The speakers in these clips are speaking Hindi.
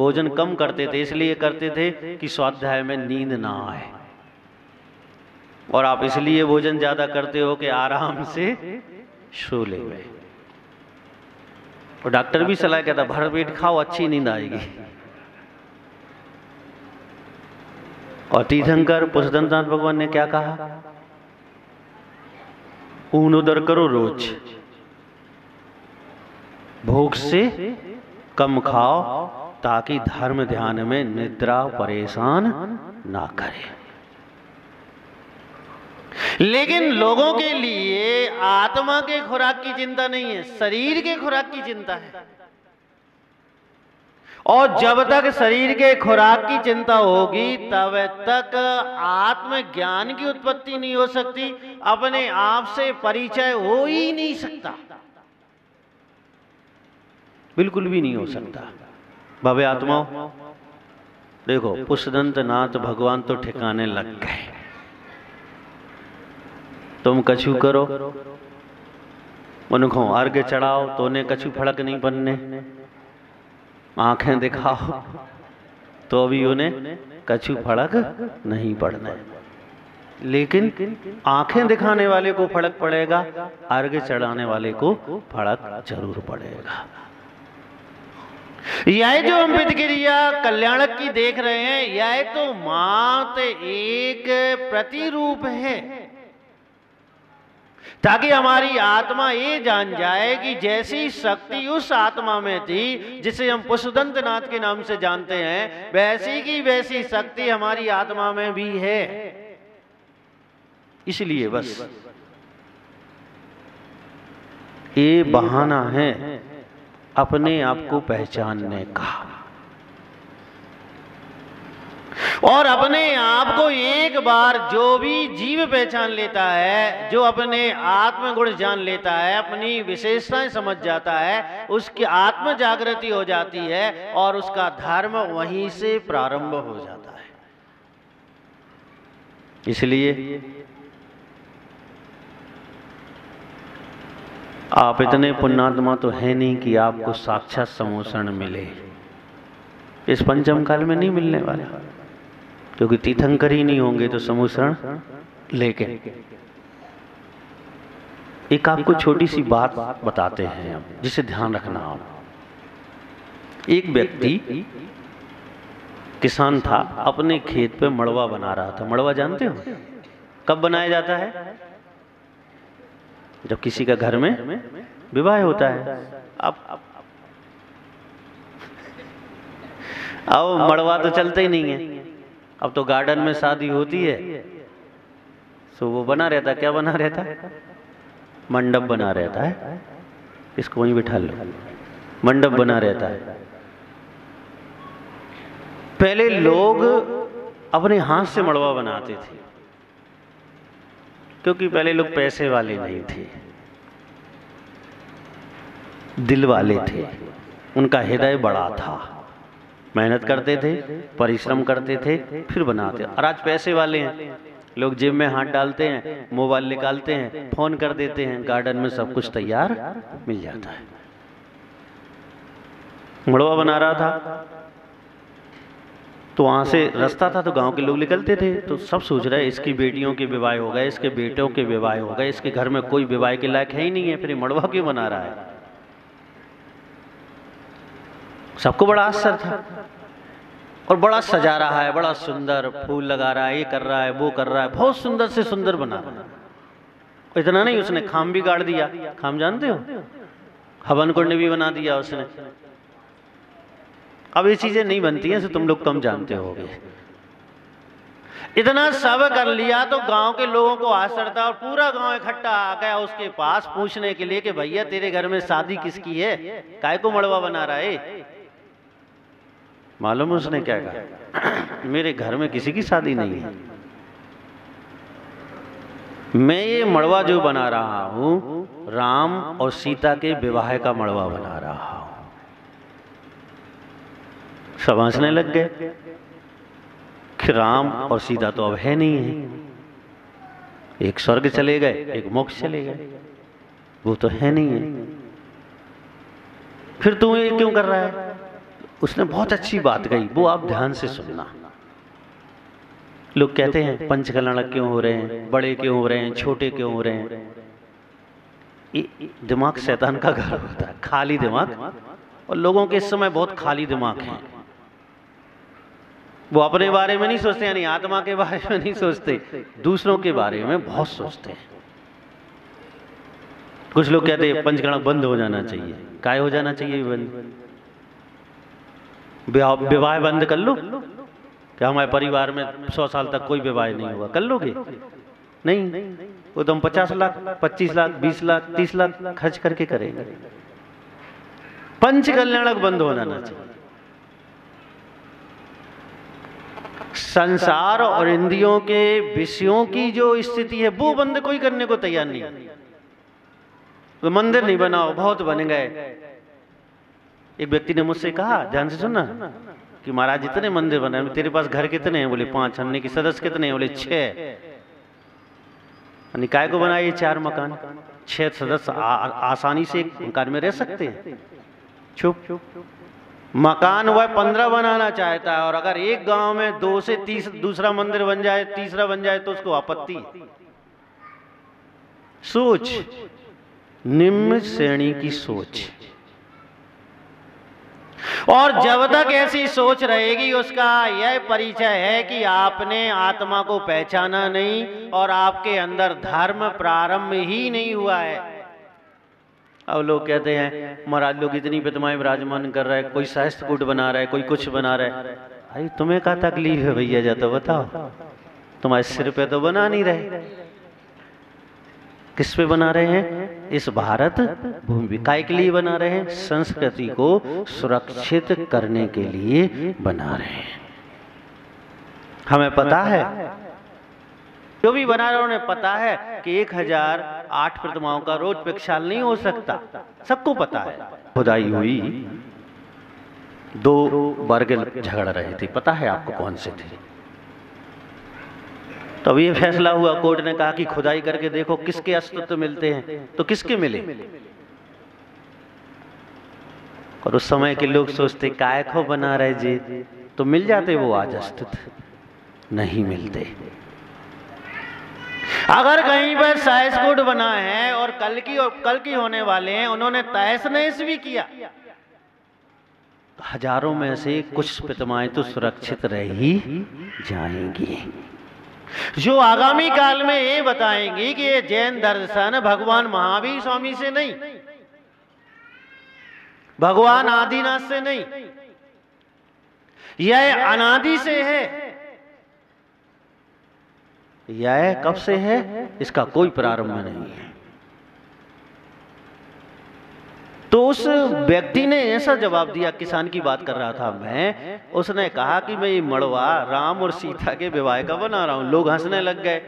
भोजन कम करते थे, इसलिए करते थे कि स्वाध्याय में नींद ना आए। और आप इसलिए भोजन ज्यादा करते हो कि आराम से सो ले गए। और डॉक्टर भी सलाह कहता भर पेट खाओ, अच्छी नींद आएगी। और तीर्थंकर पुष्पदंतनाथ भगवान ने क्या कहा? ऊन उदर करो रोज, भूख से कम खाओ, ताकि धर्म ध्यान में निद्रा परेशान ना करे। लेकिन लोगों के लिए आत्मा के खुराक की चिंता नहीं है, शरीर के खुराक की चिंता है। और जब तक शरीर के खुराक की चिंता होगी तब तक आत्मज्ञान की उत्पत्ति नहीं हो सकती, अपने आप से परिचय हो ही नहीं सकता, बिल्कुल भी नहीं हो सकता। भव्य आत्माओं, देखो पुष्पदंतनाथ भगवान तो ठिकाने लग गए। तुम कछु करो, उनको अर्घ्य चढ़ाओ तो उन्हें कछु फड़क नहीं बनने, आंखें दिखाओ तो भी उन्हें कछु फड़क नहीं पड़ना। लेकिन आंखें दिखाने वाले को फड़क पड़ेगा, अर्घ्य चढ़ाने वाले को फड़क जरूर पड़ेगा। यह जो हम प्रतिक्रिया कल्याणक की देख रहे हैं, यह तो मात्र एक प्रतिरूप है, ताकि हमारी आत्मा ये जान जाए कि जैसी शक्ति उस आत्मा में थी जिसे हम पुष्पदंतनाथ के नाम से जानते हैं, वैसी की वैसी शक्ति हमारी आत्मा में भी है। इसलिए बस ये बहाना है अपने आप को पहचानने का। और अपने आप को एक बार जो भी जीव पहचान लेता है, जो अपने आत्मगुण जान लेता है, अपनी विशेषताएं समझ जाता है, उसकी आत्म जागृति हो जाती है और उसका धर्म वहीं से प्रारंभ हो जाता है। इसलिए आप इतने पुण्यात्मा तो है नहीं कि आपको साक्षात समोषण मिले, इस पंचम काल में नहीं मिलने वाला, क्योंकि तीर्थंकर ही नहीं होंगे तो समोषण। लेकिन एक आपको छोटी सी बात बताते हैं हम, जिसे ध्यान रखना आप। एक व्यक्ति किसान था, अपने खेत पे मड़वा बना रहा था। मड़वा जानते हो कब बनाया जाता है? जब किसी का घर में विवाह होता है। अब मड़वा तो चलते ही नहीं है, अब तो गार्डन में शादी होती है, तो वो बना रहता, क्या बना रहता है? मंडप बना रहता है। इसको वहीं बिठा लो, मंडप बना रहता है। पहले लोग अपने हाथ से मड़वा बनाते थे, क्योंकि पहले लोग पैसे वाले नहीं थे, दिल वाले थे, उनका हृदय बड़ा था, मेहनत करते थे, परिश्रम करते थे, फिर बनाते। और आज पैसे वाले हैं, लोग जेब में हाथ डालते हैं, मोबाइल निकालते हैं, फोन कर देते हैं, गार्डन में सब कुछ तैयार मिल जाता है। मड़वा बना रहा था तो वहां से रास्ता था, तो गांव के लोग निकलते थे, तो सब सोच रहे इसकी बेटियों के विवाह हो गए, इसके बेटों के विवाह हो गए, इसके घर में कोई विवाह के लायक है ही नहीं है, फिर मड़वा क्यों बना रहा है? सबको बड़ा आश्चर्य था। और बड़ा सजा रहा है, बड़ा सुंदर फूल लगा रहा है, ये कर रहा है, वो कर रहा है, बहुत सुंदर से सुंदर बना रहा है। इतना नहीं, उसने खाम भी गाड़ दिया। खाम जानते हो? हवन कुंड भी बना दिया उसने। अब ये चीजें नहीं बनती हैं, तो तुम लोग कम जानते होगे। इतना सब कर लिया तो गांव के लोगों को आश्चर्य था, और पूरा गांव इकट्ठा आ गया उसके पास पूछने के लिए कि भैया तेरे घर में शादी किसकी है, काय को मड़वा बना रहा है? मालूम उसने क्या कहा? मेरे घर में किसी की शादी नहीं है, मैं ये मड़वा जो बना रहा हूं, राम और सीता के विवाह का मड़वा बना रहा हूं। समझने लग गए कि राम और सीता तो अब है नहीं है, एक स्वर्ग चले गए, एक मोक्ष चले गए, वो तो है नहीं है, फिर तू ये क्यों कर रहा है? उसने बहुत अच्छी बात कही, वो आप ध्यान से सुनना। लोग कहते हैं पंच कल्याण क्यों हो रहे हैं, बड़े क्यों हो रहे हैं, छोटे क्यों हो रहे हैं। दिमाग शैतान का घर होता है, खाली दिमाग। और लोगों के इस समय बहुत खाली दिमाग हैं। वो अपने बारे में नहीं सोचते, यानी आत्मा के बारे में नहीं सोचते, दूसरों के बारे में बहुत सोचते हैं। कुछ लोग कहते हैं पंचकर्म बंद हो जाना चाहिए। काय हो जाना चाहिए बंद? विवाह बंद कर लो। क्या हमारे परिवार में 100 साल तक कोई विवाह नहीं हुआ? कर लोगे? नहीं, वो तो हम 50 लाख 25 लाख 20 लाख 30 लाख खर्च करके करेंगे। पंच कल्याणक बंद हो जाना चाहिए। संसार और इंद्रियों के विषयों की जो स्थिति है वो बंद कोई करने को तैयार नहीं। तो मंदिर नहीं बनाओ, बहुत बन गए। एक व्यक्ति ने मुझसे कहा, ध्यान से सुनना, कि महाराज इतने मंदिर बनाए, तेरे पास घर कितने हैं? बोले 5। हमने की सदस्य कितने हैं? बोले 6। निकाय को बनाए 4 मकान, 6 सदस्य आसानी से एक मकान में रह सकते हैं। चुप। मकान वह 15 बनाना चाहता है, और अगर एक गांव में 2 से 30 दूसरा मंदिर बन जाए, तीसरा बन जाए, तो उसको आपत्ति। सोच, निम्न श्रेणी की सोच। और जब तक ऐसी सोच रहेगी, उसका यह परिचय है कि आपने आत्मा को पहचाना नहीं और आपके अंदर धर्म प्रारंभ ही नहीं हुआ है। अब लोग कहते हैं महाराज लोग इतनी प्रतिमाएं विराजमान कर रहा है, कोई सहस्त्र कूट बना रहा है, कोई कुछ बना रहा है। अरे तुम्हें क्या तकलीफ है भैया? जा तो बताओ, तुम्हारे सिर पे तो बना नहीं रहे। किस पे बना रहे हैं? इस भारत भूमि काय के लिए बना रहे हैं? संस्कृति को सुरक्षित करने के लिए बना रहे हैं। हमें पता है, जो भी बना रहे उन्हें पता है कि 1008 प्रतिमाओं का रोज प्रक्षाल नहीं हो सकता, सबको पता है। खुदाई हुई, 2 वर्ग झगड़ रहे थे, पता है आपको कौन से थे? तो ये फैसला हुआ, कोर्ट ने कहा कि खुदाई करके देखो किसके अस्तित्व मिलते हैं, तो किसके मिले? और उस समय के लोग सोचते काय को बना रहे जी, तो मिल जाते वो आज अस्तित्व। नहीं मिलते। अगर कहीं पर सहस्त्र बना है और कल की होने वाले हैं, उन्होंने तहस नहस भी किया, तो हजारों में से कुछ प्रतिमाएं तो सुरक्षित रह ही जाएंगी, जो आगामी काल में ये बताएंगी कि ये जैन दर्शन भगवान महावीर स्वामी से नहीं, भगवान आदिनाथ से नहीं, यह अनादि से है। यह कब से है? इसका कोई प्रारंभ नहीं है। तो उस व्यक्ति ने ऐसा जवाब दिया, किसान की बात कर रहा था मैं, उसने कहा कि मैं ये मड़वा राम और सीता के विवाह का बना रहा हूं। लोग हंसने लग गए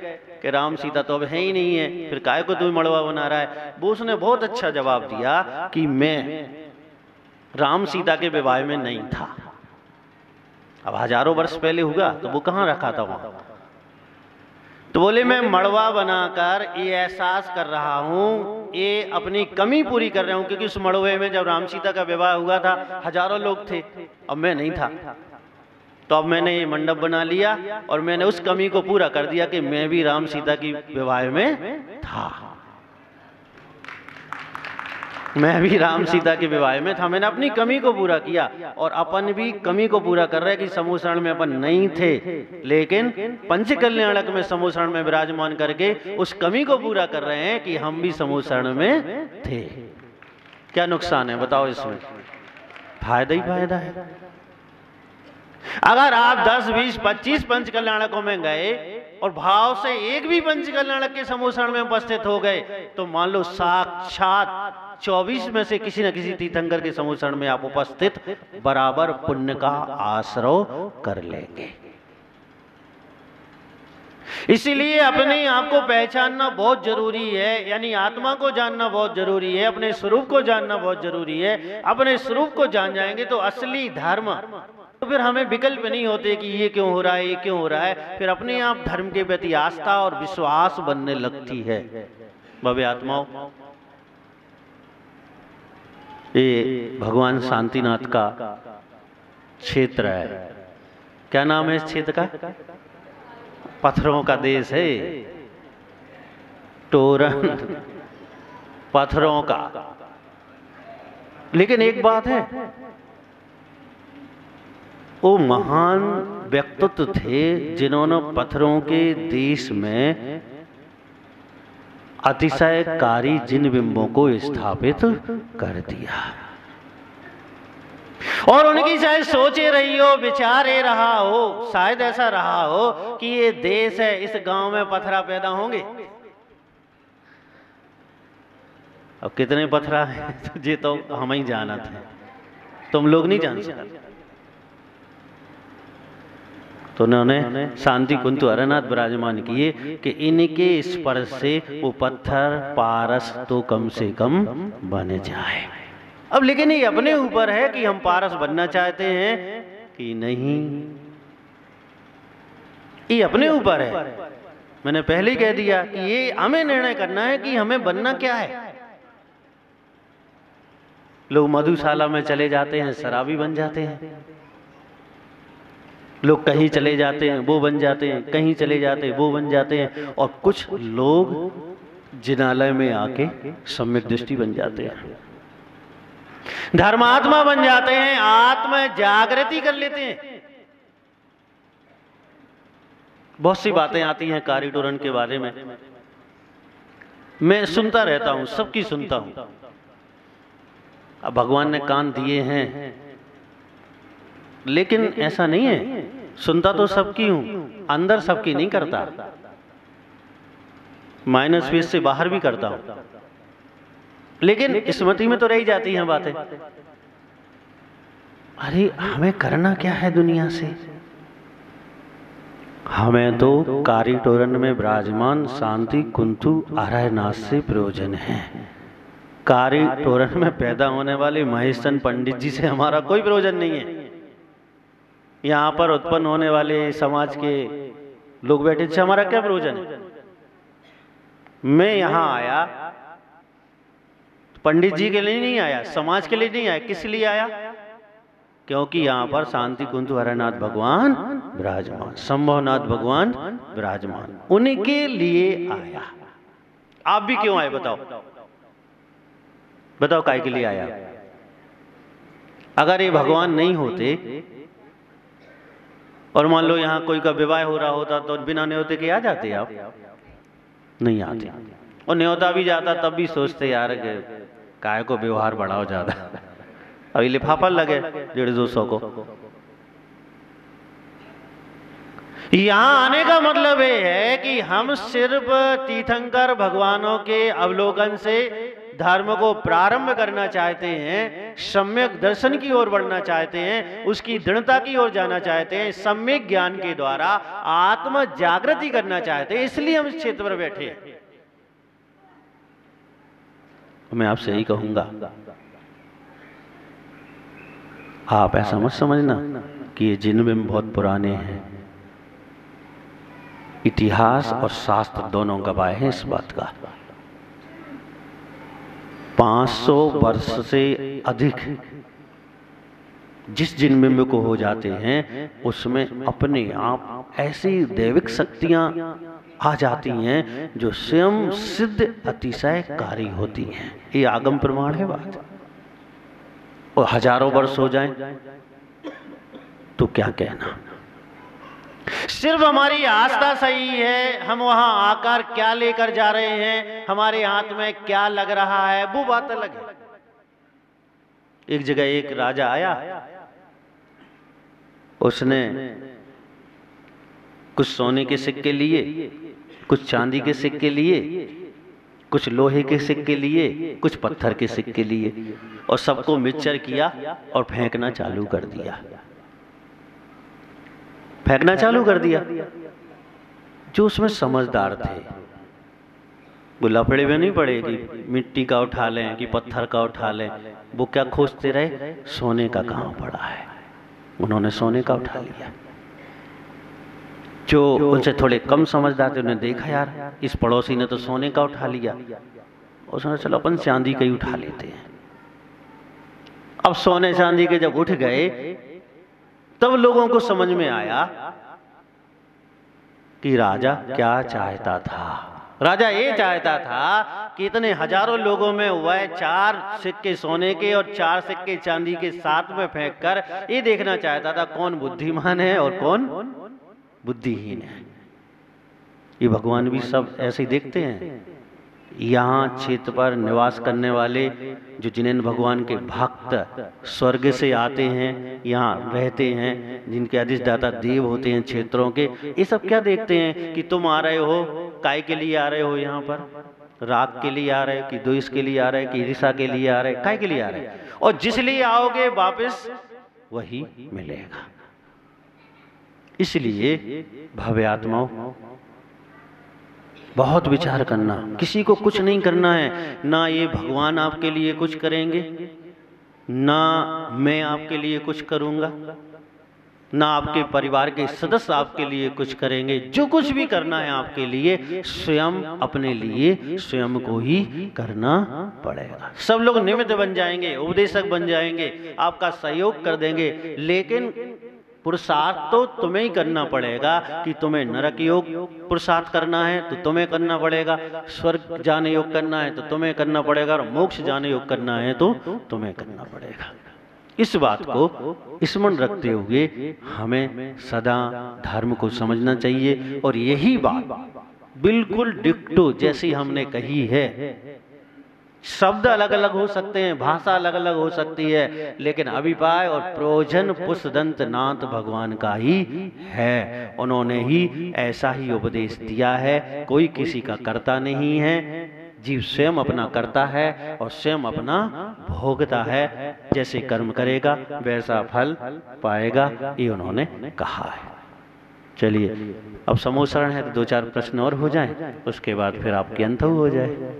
कि राम सीता तो अब है ही नहीं है, फिर काय को तू मड़वा बना रहा है? वो उसने बहुत अच्छा जवाब दिया कि मैं राम सीता के विवाह में नहीं था। अब हजारों वर्ष पहले हुआ तो वो कहाँ रखा था वहां? तो बोले मैं मड़वा बनाकर ये एहसास कर रहा हूं, ये अपनी कमी पूरी कर रहा हूं, क्योंकि उस मड़वे में जब राम सीता का विवाह हुआ था हजारों लोग थे, अब मैं नहीं था। तो अब मैंने ये मंडप बना लिया और मैंने उस कमी को पूरा कर दिया कि मैं भी राम सीता की विवाह में था, मैं भी राम सीता के विवाह में था। मैंने अपनी कमी को पूरा किया और अपन भी कमी को पूरा कर रहे हैं कि समूह शरण में अपन नहीं थे, लेकिन पंच कल्याणक में समूह शरण में विराजमान करके उस कमी को पूरा कर रहे हैं कि हम भी समूह शरण में थे। क्या नुकसान है बताओ इसमें? फायदा ही फायदा है। अगर आप 10, 20, 25 पंच कल्याणकों में गए और भाव से एक भी पंच कल्याणक के समूह शरण में उपस्थित हो गए, तो मान लो साक्षात 24 में से किसी न किसी तीर्थंकर के समूह शरण में आप उपस्थित बराबर पुण्य का आश्रय कर लेंगे। इसीलिए अपने आप को पहचानना बहुत जरूरी है, यानी आत्मा को जानना बहुत जरूरी है, अपने स्वरूप को जानना बहुत जरूरी है। अपने स्वरूप को जान जाएंगे तो असली धर्म, तो फिर हमें विकल्प नहीं होते कि ये क्यों हो रहा है, ये क्यों हो रहा है। फिर अपने आप धर्म के प्रति आस्था और विश्वास बनने लगती है। भव्य आत्माओं, ये भगवान शांतिनाथ का क्षेत्र है। क्या नाम है इस क्षेत्र का? पत्थरों का देश है, टोरन, पत्थरों का। लेकिन एक बात है, वो महान व्यक्तित्व थे जिन्होंने पत्थरों के देश में अतिशयकारी जिन बिंबों को स्थापित कर दिया। और उनकी शायद सोचे रही हो, विचारे रहा हो, शायद ऐसा रहा हो कि ये देश है, इस गांव में पत्थरा पैदा होंगे। अब कितने पत्थरा है तुझे तो हम ही जाना थे, तुम लोग नहीं जान सकते। तो उन्होंने शांति कुंतु हरनाथ विराजमान किए कि इनके स्पर्श से वो पत्थर पारस तो कम से कम बन जाए। अब लेकिन ये अपने ऊपर है कि हम पारस बनना चाहते हैं कि नहीं, ये अपने ऊपर है। मैंने पहले ही कह दिया कि ये हमें निर्णय करना है कि हमें बनना क्या है। लोग मधुशाला में चले जाते हैं, शराबी बन जाते हैं। लोग कहीं चले जाते हैं, वो बन जाते हैं, कहीं चले जाते हैं, वो बन जाते हैं। और कुछ लोग जिनालय में आके सम्यक दृष्टि बन जाते हैं, धर्मात्मा बन जाते हैं, आत्म जागृति कर लेते हैं। बहुत सी बातें आती हैं कारीटोरन के बारे में, मैं सुनता रहता हूं, सबकी सुनता हूं। अब भगवान ने कान दिए हैं, लेकिन ऐसा नहीं है, सुनता तो सबकी हूं, अंदर सबकी नहीं करता, माइनस स्पेस से बाहर भी करता हूं। लेकिन स्मृति में तो रही जाती हैं बातें। अरे हमें करना क्या है दुनिया से? हमें तो कारीटोरन में विराजमान शांति कुंतु हरनाथ से प्रयोजन है। कारीटोरन में पैदा होने वाले महेशचंद पंडित जी से हमारा कोई प्रयोजन नहीं है। यहाँ पर उत्पन्न होने वाले समाज के लोग बैठे से हमारा क्या प्रयोजन है? मैं यहाँ आया पंडित जी के लिए नहीं आया, समाज के लिए नहीं आया। किस लिए आया? क्योंकि यहाँ पर शांति कुंतु हरनाथ भगवान विराजमान, संभवनाथ भगवान विराजमान, उनके लिए आया। आप भी क्यों आए बताओ? बताओ काय के लिए आया? अगर ये भगवान नहीं होते और मान लो यहाँ कोई का विवाह हो रहा होता तो बिना न्योते के आ जाते आप? नहीं आते। और न्योता भी जाता तब भी सोचते यार काय को व्यवहार बढ़ाओ ज्यादा, अभी लिफाफा लगे 150-200 को। यहाँ आने का मतलब ये है कि हम सिर्फ तीर्थंकर भगवानों के अवलोकन से धर्म को प्रारंभ करना चाहते हैं, सम्यक दर्शन की ओर बढ़ना चाहते हैं, उसकी दृढ़ता की ओर जाना चाहते हैं, सम्यक ज्ञान के द्वारा आत्म जागृति करना चाहते हैं। इसलिए हम इस क्षेत्र पर बैठे हैं। मैं आपसे यही कहूंगा, आप ऐसा मत समझना कि ये जिन बिंब बहुत पुराने हैं। इतिहास और शास्त्र दोनों गवाह हैं इस बात का। 500 वर्ष से अधिक जिस जिन बिंब को हो जाते हैं उसमें अपने आप ऐसी दैविक शक्तियां आ जाती हैं जो स्वयं सिद्ध अतिशयकारी होती हैं। ये आगम प्रमाण है बात। और हजारों वर्ष हो जाएं तो क्या कहना। सिर्फ हमारी आस्था सही है, हम वहां आकर क्या लेकर जा रहे हैं, हमारे हाथ में क्या लग रहा है, वो बात अलग है। एक जगह एक राजा आया, उसने कुछ सोने के सिक्के लिए, कुछ चांदी के सिक्के लिए, कुछ लोहे के सिक्के लिए, कुछ पत्थर के सिक्के लिए, और सबको मिक्सचर किया और फेंकना चालू कर दिया। फेंकना चालू कर दिया। जो उसमें समझदार थे वो लफड़े में नहीं पड़े कि मिट्टी का उठा लें कि पत्थर का उठा लें। वो क्या खोजते रहे, सोने का कहाँ पड़ा है। उन्होंने सोने का उठा लिया। जो उनसे थोड़े कम समझदार थे उन्होंने देखा यार इस पड़ोसी ने तो सोने का उठा लिया, उसने चलो अपन चांदी का ही उठा लेते हैं। अब सोने चांदी के जब उठ गए तब लोगों को समझ में आया कि राजा क्या चाहता था। राजा ये चाहता था कि इतने हजारों लोगों में वह 4 सिक्के सोने के और 4 सिक्के चांदी के साथ में फेंक कर ये देखना चाहता था कौन बुद्धिमान है और कौन बुद्धिहीन है। ये भगवान भी सब ऐसे ही देखते हैं। यहाँ क्षेत्र पर निवास करने वाले जो जिनेन्द्र भगवान के भक्त स्वर्ग से आते हैं, यहाँ रहते हैं, जिनके अधिष्ठाता देव होते हैं क्षेत्रों के, ये सब क्या देखते हैं कि तुम आ रहे हो, काय के लिए आ रहे हो, यहाँ पर राग के लिए आ रहे हो कि द्वेष के लिए आ रहे हो कि ईर्ष्या के लिए आ रहे हो, काय के लिए आ रहे हो, और जिस लिए आओगे वापस वही मिलेगा। इसलिए भव्य आत्माओं बहुत विचार करना, किसी को कुछ नहीं करना है, ना ये भगवान आपके लिए कुछ करेंगे, ना मैं आपके लिए कुछ करूंगा, ना आपके परिवार के सदस्य आपके लिए कुछ करेंगे। जो कुछ भी करना है आपके लिए स्वयं अपने लिए स्वयं को ही करना पड़ेगा। सब लोग निमित्त बन जाएंगे, उपदेशक बन जाएंगे, आपका सहयोग कर देंगे, लेकिन पुरुषार्थ तो तुम्हें ही करना पड़ेगा। कि तुम्हें नरक योग पुरुषार्थ करना है तो तुम्हें करना पड़ेगा, स्वर्ग जाने योग करना है तो तुम्हें करना पड़ेगा, और मोक्ष जाने योग करना है तो तुम्हें करना पड़ेगा। इस बात को स्मरण रखते हुए हमें सदा धर्म को समझना चाहिए। और यही बात बिल्कुल डिक्टो जैसी हमने कही है। शब्द अलग अलग हो सकते हैं, भाषा अलग अलग हो सकती है, लेकिन अभिप्राय और प्रयोजन पुष्पदंत नाथ भगवान का ही है। उन्होंने ही ऐसा ही उपदेश दिया है। कोई किसी का कर्ता नहीं है, जीव स्वयं अपना करता है और स्वयं अपना भोगता है। जैसे कर्म करेगा वैसा फल पाएगा, ये उन्होंने कहा है। चलिए अब समूह शरण है तो 2-4 प्रश्न और हो जाएं, उसके बाद फिर आपकी अंत हो जाए।